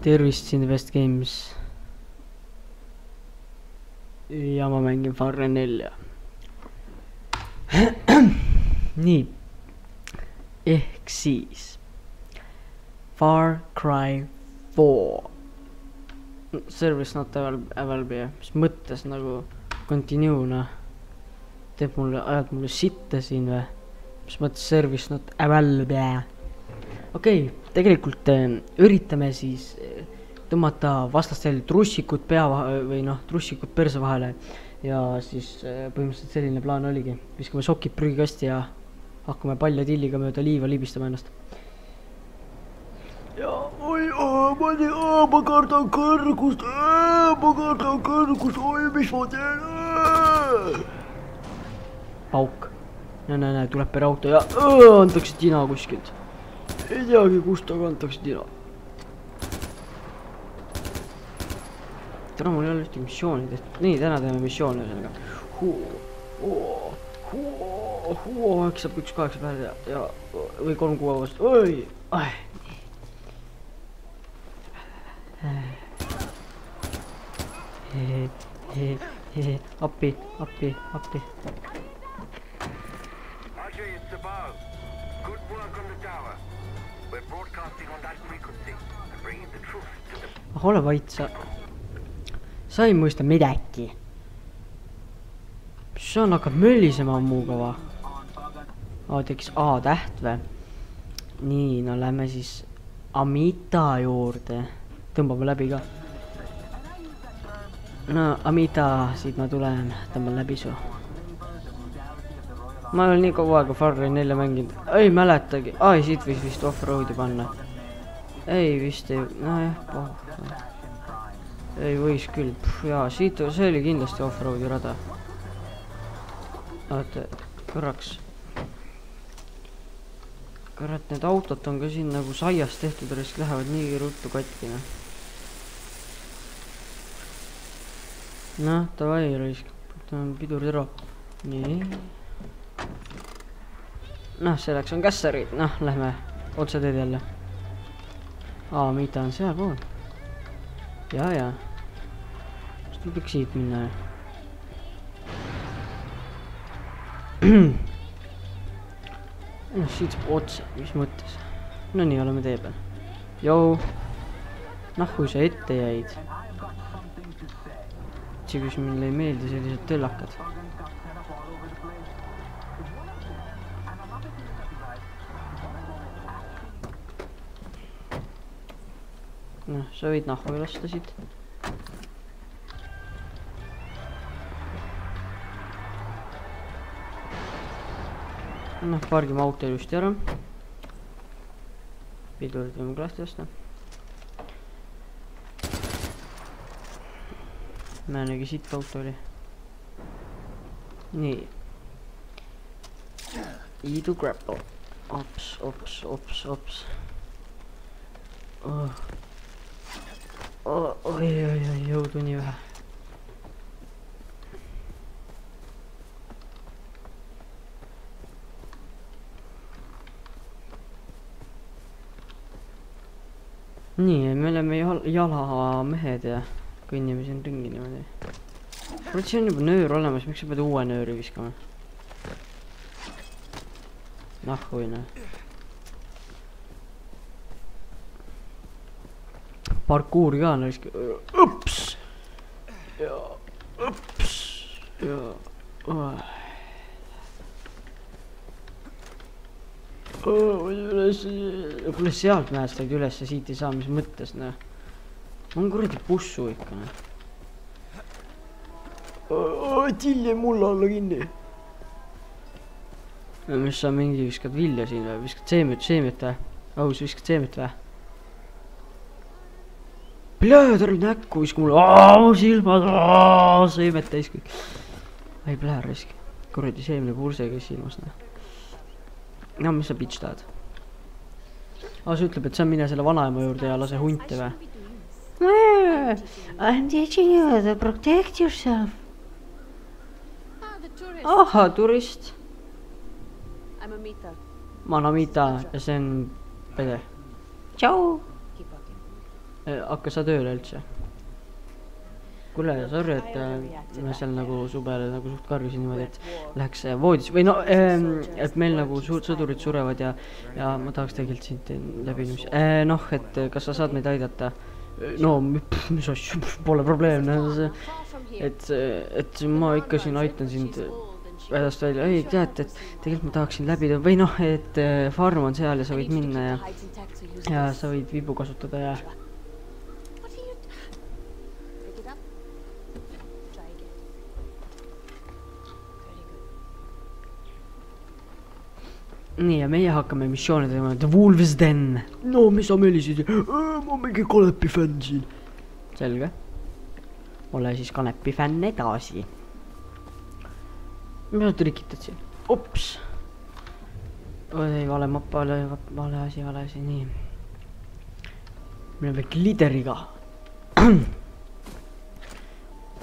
tervist, siin Best Games. Ja ma mängin Far Cry 4. Nii. Ehk siis Far Cry 4. Service not available. Mis mõttes nagu continue, ajad mulle sitta siin või? Mis mõttes service not available? Okei, tegelikult üritame siis tõmmata vastastel trussikud trussikud perse vahele. Ja siis põhimõtteliselt selline plaan oligi. Viskame sokid prügikasti ja hakkame palja tilliga mööda liiva libistama ennast. Ja ma kardan kõrgust, oi, mis ma teen? Pauk. Näe, tuleb per auto ja antakse tina kuskilt. Ei teagi, kust aga antakse tina. Täna mul ei ole ühtegi missiooni tehtud. Nii, täna teeme missiooni ühesõnaga. Äkki saab 1-8 peale ja või 3-6 vastu. Oi! Appi. Ole vait, sa ei mõista midagi. Sa hakkab möllisema muuga va. Tekkis A-täht või? Nii, no lähme siis Amita juurde. Tõmbame läbi ka. No, Amita, siit ma tulen. Tõmban läbi su. Ma ei ole nii kaua aega Far Cry 4 mänginud. Ei mäletagi. Siit võis vist off-roadi panna. Ei vist ei. Ei võis küll. Jaa, siit see oli kindlasti off-roadi rada. Vaata, korraks. Kurat, need autot on ka siin nagu saiast tehtud, risk lähevad nii ruttu katkina. Noh, davai risk. Võtame pidurtero. Nii. Noh, selleks on kässarid. Noh, lähme otse teed jälle. Mida on seal pool? Ja. Kas tuleb üks siit minna? Siit saab otse, mis mõttes? No nii, oleme tee peal. Jou. Kui sa ette jäid. Kus meile ei meeldi sellised tõllakad. Sa võid nahku lasta siit. Pargime auto ilusti ära. Pidurid võime klahti osta. Määnegi siit auto oli. Nii. Idu grapple. Ops. Oi, jõudu nii vähe. Nii, me oleme jalamehed ja kõnnime siin ringi niimoodi. Kurat, siin on juba nöör olemas, miks sa pead uue nööri viskama? Nahkuina. Parkuuri ka on riski. Ups! Ja. Kuule sealt mäestaid üles ja siit ei saa, mis mõttes, on kuradi bussu ikka, Till jäi mulle alla kinni. Mis sa mingi viskad vilja siin või? Viskad seemit või? Aus, viskad seemit või? Plöö, tarvi näkku, viska mulle, silmad, seemet täis kõik. Ei plää risk. Kuradi seemne purse käis silmas, No, mis sa bitch tahad? Sa ütleb, et sa mine selle vanaema juurde ja lase hunte või? I'm teaching you to protect yourself. Aha, turist. I'm Amita. Ma olen Amita ja see on Pede. Tšau! Hakka sa tööle üldse? Kuule, sorry, et ma seal nagu suvel nagu suht karjusin niimoodi, et läheks voodis või no, et meil nagu sõdurid surevad ja ma tahaks tegelikult sind läbi niimis. Noh, et kas sa saad meid aidata? No, mis asju, pole probleemne. Et ma ikka siin aitan sind vädast välja. Ei, tead, et tegelikult ma tahaksin läbi või noh, et farm on seal ja sa võid minna ja sa võid vibu kasutada ja nii, ja meie hakkame missioone tegema, The Wolves Den. No, mis sa melisid? Ma mingi Kanepi fänn siin. Selge. Ole siis Kanepi fänn edasi. Mis sa trikitad siin? Ups. Oi, vale mappa, vale asi, nii. Meil on veel glideriga.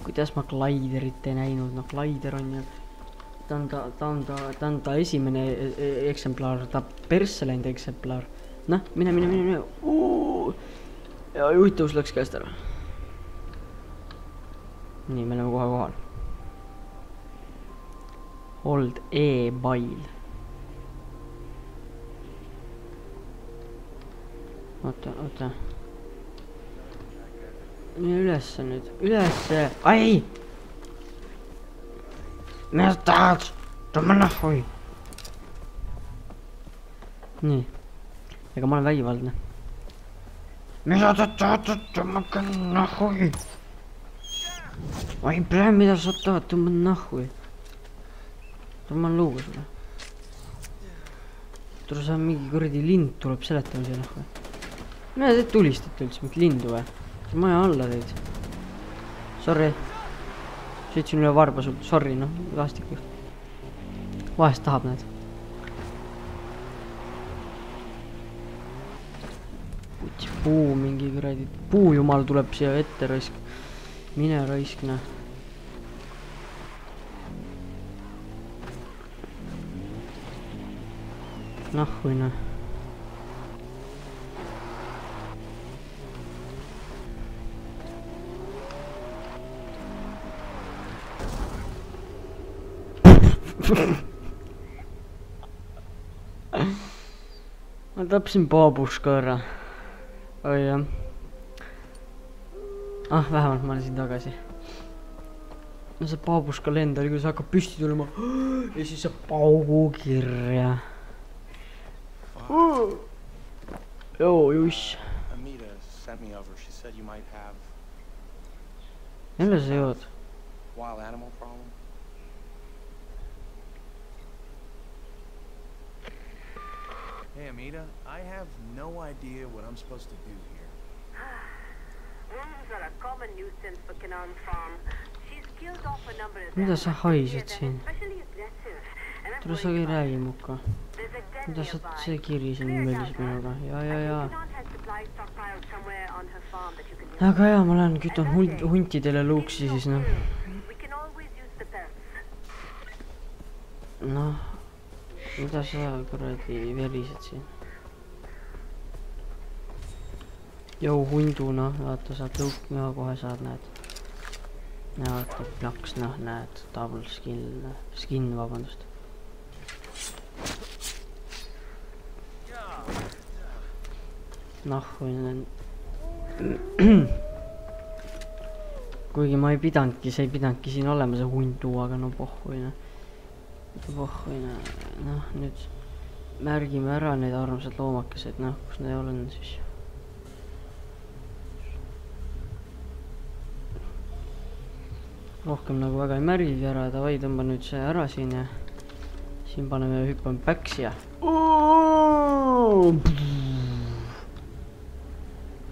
Kuidas ma gliderit ei näinud? No, glider on ju... Ta on ta esimene eksemplar, ta persse läinud eksemplar. Noh, mine. Ja juhitavus läks käest ära. Nii, me oleme kohe kohal. Hold E-bail. Oota. Mine ülesse nüüd, ülesse, ai! Mida sa tahad? Tõmba nahhui! Nii. Ega ma olen vägivaldne. Mida sa tahad? Tõmba nahhui! Oi, plee, mida sa tahad? Tõmba nahhui! Tõmba luuga sulle. Tule sa mingi kuradi lind tuleb seletama siia nahhui. Mida te tulistate üldse, mingi lindu või? See maja alla teid. Sorry. Sõitsin üle varba sul, sorry, noh, laastikust. Vahest tahab need. Puu, mingi kuradi, puujumal tuleb siia ette raisk. Mine raisk, noh. Nahhui, noh. Ma tapsin baabuska ära. Oi jah. Vähemalt ma olen siin tagasi. No see baabuska lend oli, kui see hakkab püsti tulema. Ja siis see paugu kirja. Joo, juiss. Jälle sa jood? Hey, Amita, I have no idea what I'm supposed to do here. Wolves are a common nuisance for Canon's farm. She's killed off a number of Mida sa haised siin? especially aggressive. Tule sa ei räägi muka. Mida sa see kiri siin meeldis minuga? Ja. Canon has supplies stockpiled somewhere on her farm that you can use. Aga ja, ma lähen kütan huntidele luuksi siis, noh. We can always use the pelts. Noh. Mida sa kuradi verised siin? Jou, hundu, noh, vaata, saad lõukmiha kohe saad, näed. Ja vaata, plaks, noh, näed, double skin, vabandust. Noh, kuigi ma ei pidanudki, see ei pidanudki siin olema see hundu, aga no pohhuine. Noh, nüüd märgime ära need armsad loomakesed, noh, kus need olen siis. Rohkem nagu väga ei märgigi ära, davai, tõmba nüüd see ära siin ja siin paneme hüppame päksi ja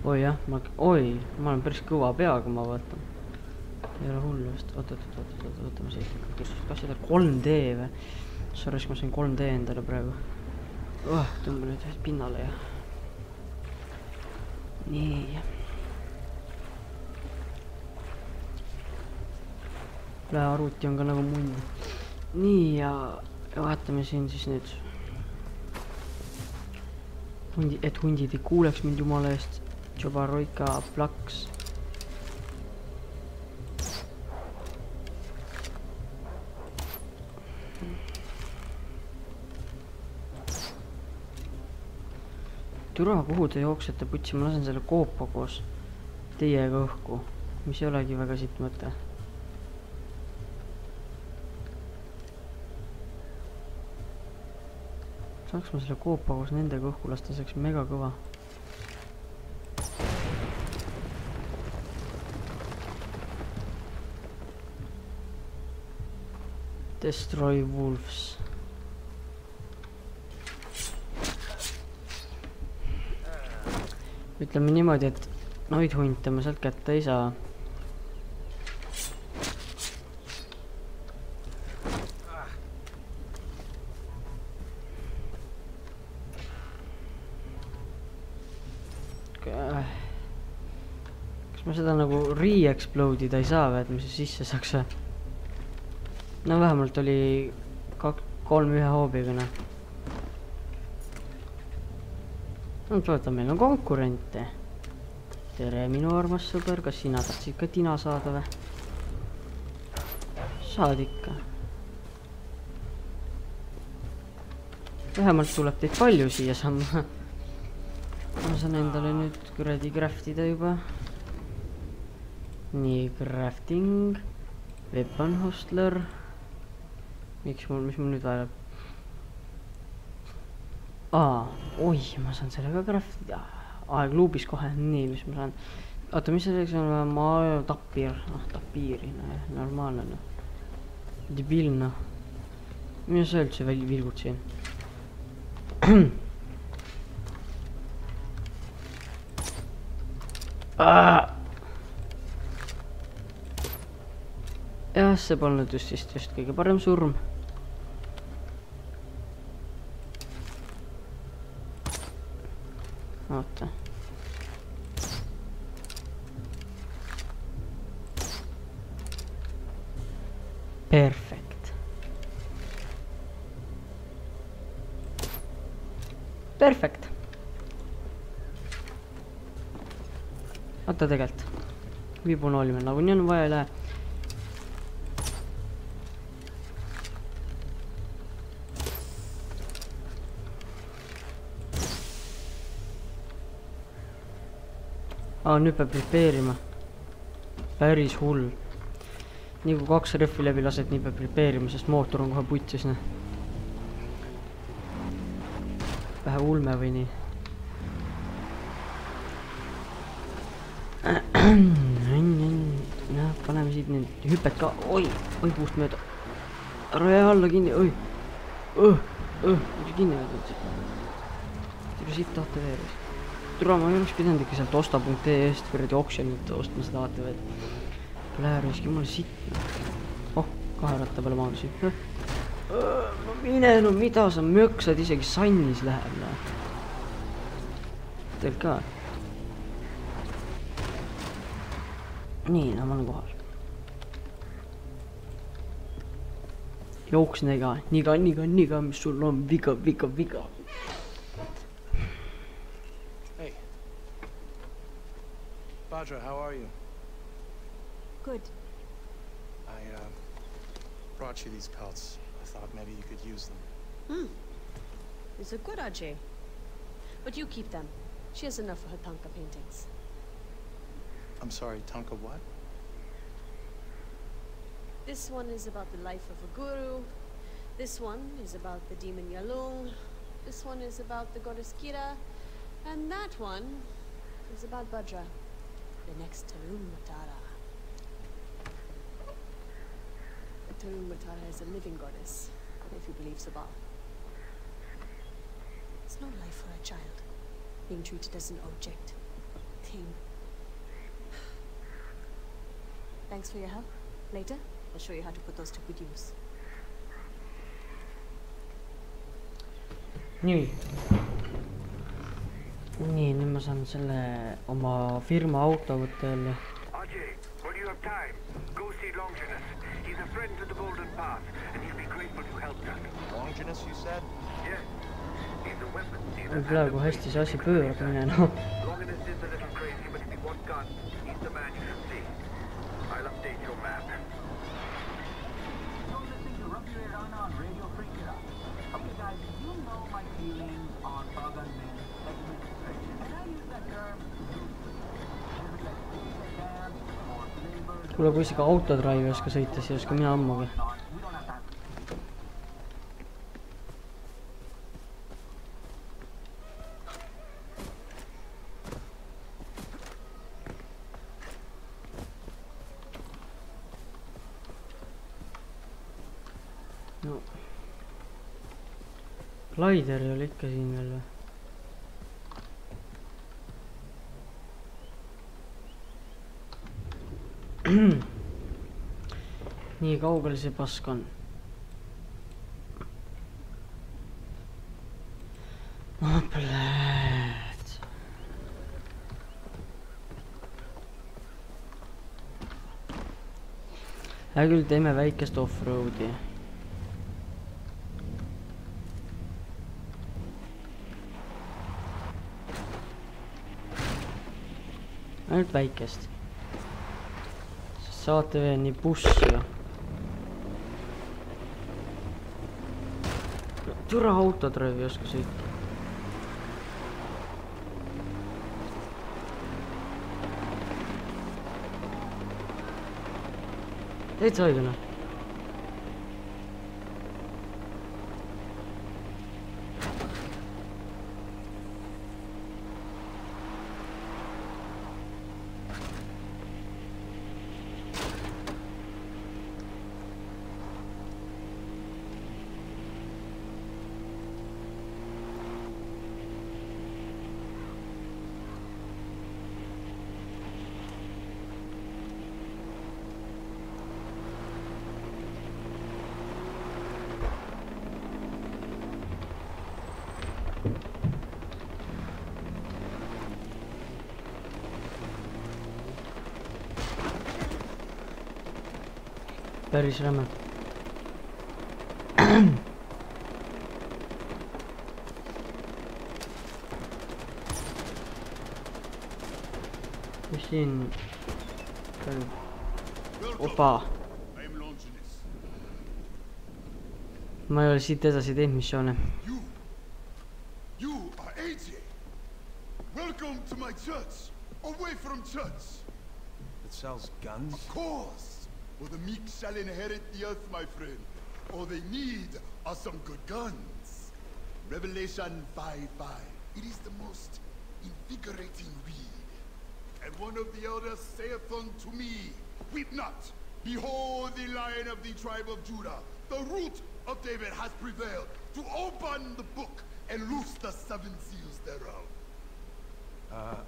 oi jah, ma olen päris kõva peaga, ma vaatan. Ei ole hullu vist, võtame siit, kas seda 3D või? Sorry, ma sain 3D endale praegu. Tõmba nüüd pinnale ja nii. arvuti on ka nagu munn. Nii ja vaatame siin siis nüüd. Et hundid ei kuuleks mind jumala eest. Jobaroika plaks. Türa, kuhu te jooksete putsi, ma lasen selle koopa koos teiega õhku, mis ei olegi väga siit mõte. Saaks ma selle koopa koos nendega õhku lasta, see oleks mega kõva. Destroy wolves. Ütleme niimoodi, et noid hunte ma sealt kätte ei saa. Kas ma seda nagu re-explodida ei saa või, et ma sisse saaks? No vähemalt oli 3 ühe hoobigana. Vaata, meil on konkurente. Tere, minu armas sõber, kas sina tahtsid ka tina saada või? Saad ikka. Vähemalt tuleb teid palju siia samma. Ma saan endale nüüd kuradi craftida juba. Nii, crafting. Weapon hostler. Mis mul nüüd vajab? Oi, ma saan sellega craftida. Aeg luubis kohe, nii, mis ma saan. Oota, mis selleks on? Ma tapiir. Tapiiri, normaalne. Debilne. Minu sa üldse vilgutsin. Jah, see polnud just kõige parem surm. Oota. Perfect. Perfect. Oota tegelikult. Vibun olime, nagu nii on vaja ei lähe. Nüüd peab prepareerima. Päris hull. Nii kui 2 rehvi läbi lased, nii peab prepareerima, sest mootor on kohe putsis. Vähe ulme või nii. Paneme siit need hüpet ka. Oi, puust mööda. Ära jää alla kinni, oi. Kinni võtnud. Tule siit tahte veeris. Türa, ma ei oleks pidanud ikka sealt osta.ee-st kuradi oksjonit ostma seda ATV-d. Plääriski mulle siit. 2 ratta peale maandusin. No mine, no mida sa möksad, isegi sannis läheb. Teil ka. Nii, no ma olen kohal. Jooks nega, niga, mis sul on viga. Badra, how are you? Good. I brought you these pelts. I thought maybe you could use them. These are good, Ajay. But you keep them. She has enough for her Tanka paintings. I'm sorry, Tanka what? This one is about the life of a guru. This one is about the demon Yalung. This one is about the goddess Kira. And that one is about Badra, the next Tarun Matara. The Tarun Matara is a living goddess, if you believe Sabal. It's no life for a child, being treated as an object, thing. Thanks for your help. Later, I'll show you how to put those to good use. Nii, nüüd ma saan selle oma firma auto võtta jälle. Ajay, when you have time, go see Longinus. He's a friend to the Golden Path, and he'll be grateful you helped us. Longinus, you said? Yes. He's a weapon. mul praegu hästi see asi pöörab minema. Longinus is a little crazy, but if you want guns, he's the man you should see. I'll update your map. You're listening to Rugby Run on Radio Free Kira. Okay, guys, you know my feelings on Pagan men, administration. And I use that term loosely. Is it like a camp or labor? kuule, kui isegi autodrive ei oska sõita, siis ei oska mina ammugi. We don't have time. no Glider ei ole ikka siin veel või? nii kaugel see pask on? Pläät. Hea küll, teeme väikest off-roadi. Ainult väikest. Saate veel nii bussi ju. Türa autodrive ei oska sõita. Täitsa õigena. Päris räme. Mis siin? Opa. Ma ei ole siit edasi teinud missioone. You are AJ. Welcome to my church. Away from church. It sells guns? Of course. For the meek shall inherit the earth, my friend. All they need are some good guns. Revelation 5:5. It is the most invigorating read. And one of the elders saith unto me, weep not. Behold, the Lion of the tribe of Judah, the root of David, has prevailed to open the book and loose the 7 seals thereof.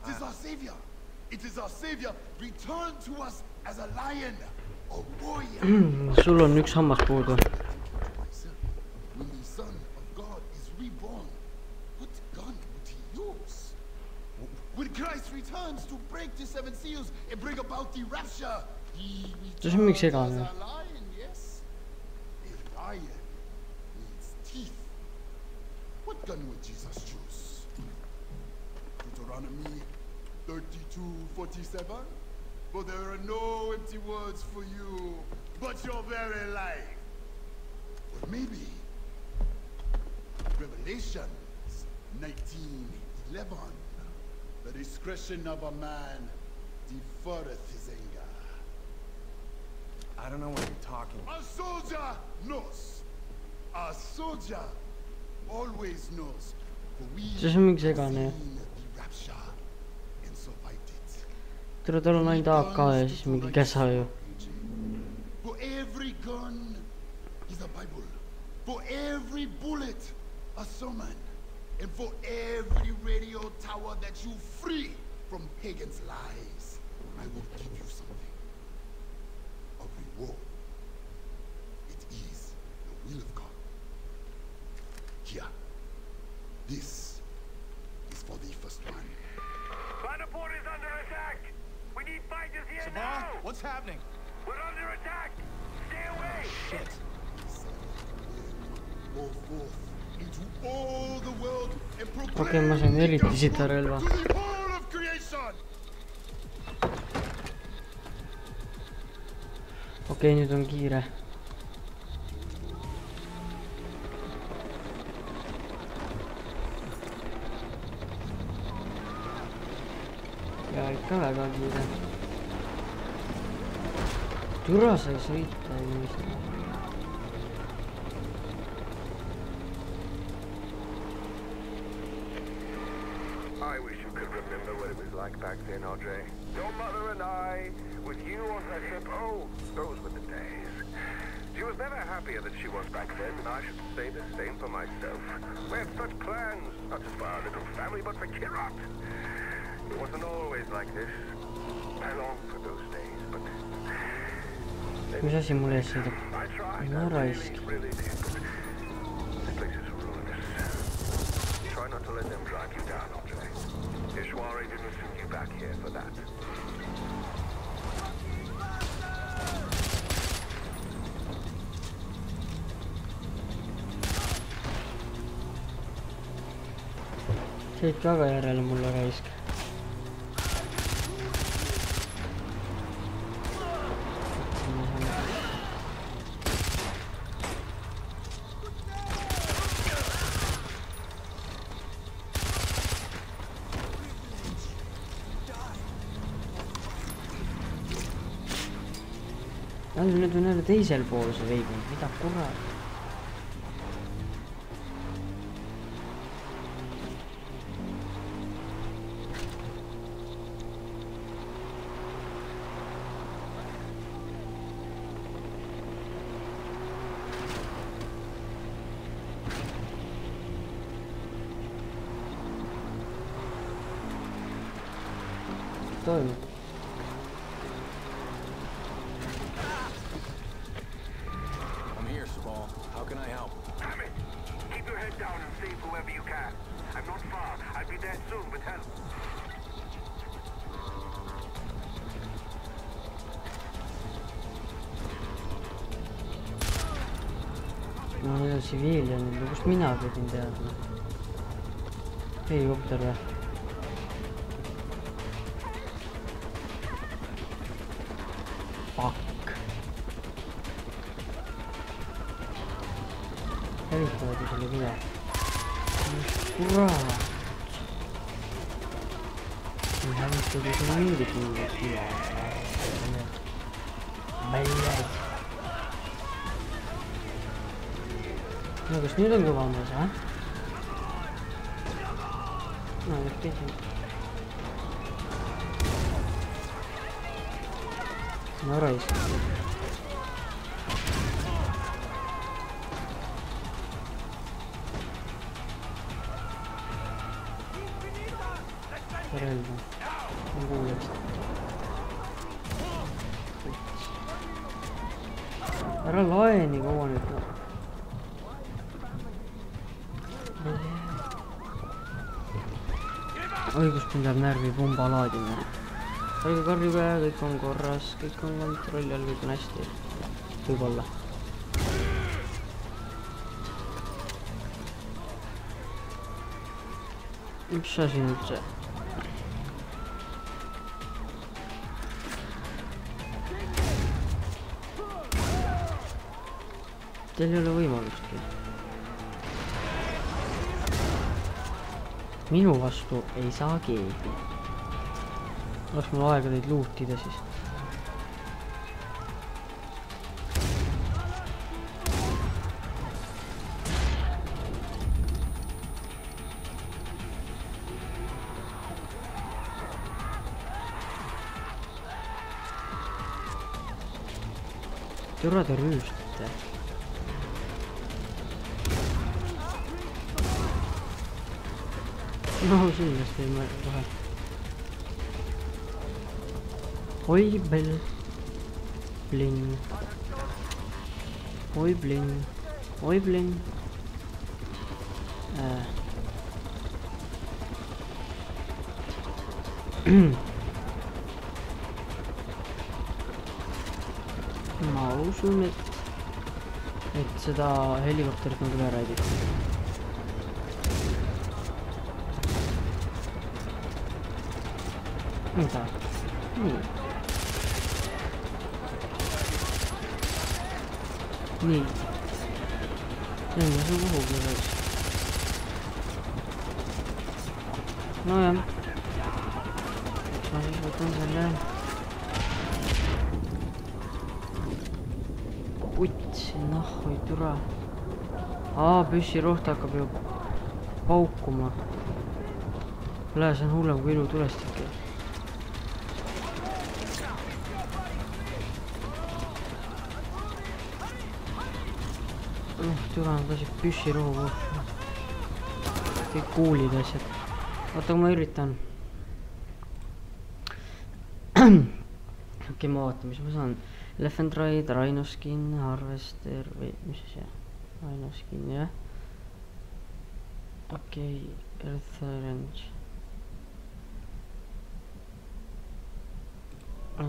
It is our Savior. It is our Savior returned to us as a lion. Sul on üks hammas puudu. When the Son of God is reborn, what gun would he use? When Christ returns to break the 7 seals and bring about the rapture, he returns as a lion, yes? A lion needs teeth. What gun would Jesus choose? Deuteronomy 32:47? For there are no empty words for you, but your very life. Or maybe Revelations 19:11. The discretion of a man deferreth his anger. I don't know what you're talking about. A soldier knows. A soldier always knows. For we have seen the rapture and survived it. Tere, tal on ainult AK ja siis mingi käsa ju. For every gun is a Bible. For every bullet a sermon. And for every radio tower that you free from pagans' lies, I will give you something. A reward. It is the will of God. Here. This is for the first one. Vanderpoort is under attack! We need fighters here now! What's happening? We're under attack! shit. Go forth into all the world and proclaim Okei, ma sain eriti sita relva. to the whole of creation. Okei, nüüd on kiire. Ja ikka väga kiire. Türa sai sõita inimesele. I wish you could remember what it was like back then, Audrey. Your mother and I, with you on her hip, oh, those were the days. She was never happier than she was back then, and I should say the same for myself. We had such plans, not just for our little family, but for Kirat. It wasn't always like this. I long for those days, but... Mis asi mul ees sõidab? I tried, No I raisk. really did, but this place is ruinous. Try not to let them drag you down, Audrey. Ishwari didn't send you back here for that. Sõid väga järele mulle raisk. Nüüd on jälle teisel pool see veibib, mida kurat. Toimub. I'm here, Spall. How can I help? Damn it! Keep your head down and save whoever you can. I'm not far. I'll be there soon with help. No need on tsiviiljanid, no kust mina pidin teadma? Helikopter või? Fuck. Helikoodi selle üle. Kurat. Hävitada siin mingit üle. Väljad. No kas nüüd on kõva mees, No, nüüd tesin. No raisk. Relva. On kuuleks. Ära lae nii kaua nüüd. Õigus mind läheb närvi pumba laadimine. Olge karjuge, kõik on korras, kõik on kontrolli all, kõik on hästi. Võib-olla. Mis asi nüüd see? Teil ei ole võimalustki. Minu vastu ei saa keegi. Oleks mul aega teid luutida siis. Türa te rüüstate. No kindlasti ei mõelda kohe. Oi bell. Bling. Oi bling. Oi bling. Ma usun, et et seda helikopterit nagu üle räägib. Mida? Nii. Nii. Enne see kuhugi oleks. No jah. Ma siis võtan selle. Putsi, nahhui türa. Püssiroht hakkab ju paukuma. Lähe, see on hullem kui ilutulestik. Türa on ka see püssirohu. Kõik kuulid asjad. Oota, kui ma üritan. Okei, ma vaatan, mis ma saan. Elephant Ride, Rhino Skin, Harvester või mis see? Rhino Skin, jah. Okei, Earth Range.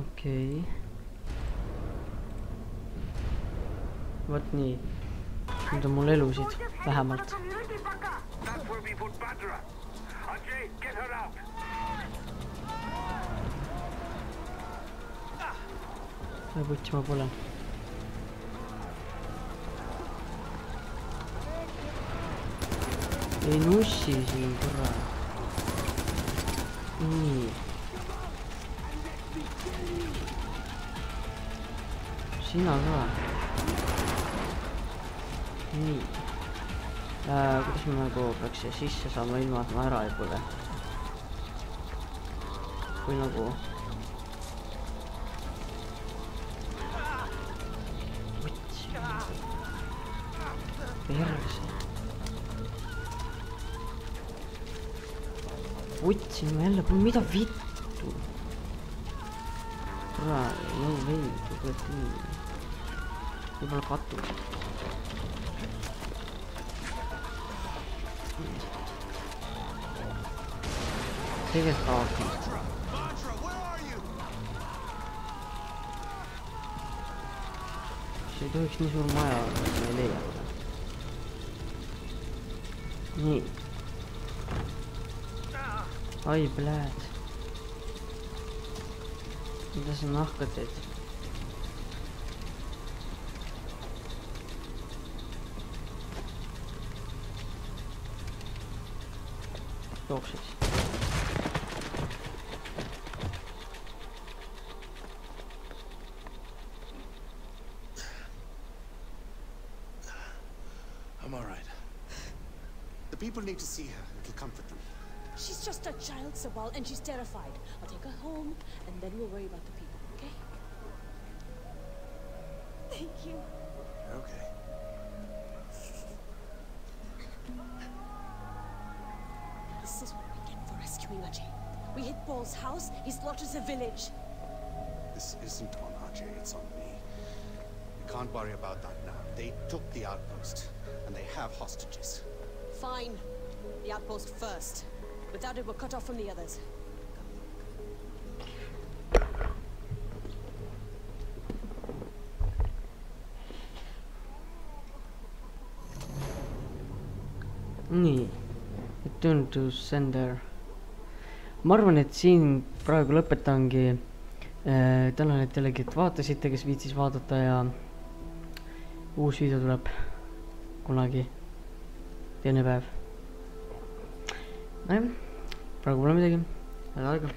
Okei. Võt nii. Nüüd on mul elusid, vähemalt. Ja putsi ma pole. Ei nussi siin korra. Nii. Sina ka. Nii. Kuidas ma nagu peaks siia sisse saama ilma, et ma ära ei põle? Kui nagu... Perse. Võtsin ma jälle, mida vittu? Tule, no veid, võib-olla katus. Tegelikult kaotan. See ei tohiks nii suur maja, et me ei leia. Nii. Ai, blääd. Mida sa nahka teed? Jookseks. I'm all right. The people need to see her. It'll comfort them. She's just a child, Sabal, and she's terrified. I'll take her home, and then we'll worry about the people, okay? Thank you. You're okay. This is what we get for rescuing Ajay. We hit Paul's house, he slaughters a village. This isn't on Ajay, it's on me. We can't worry about that now. They took the outpost, and they have hostages. Fine. The outpost first. Without it, we're cut off from the others. Nii. Return to sender. Ma arvan, et siin praegu lõpetangi. Tänan, et jällegi vaatasite, kes viitsis vaadata ja uus video tuleb kunagi teine päev. Praegu pole midagi. Head aega.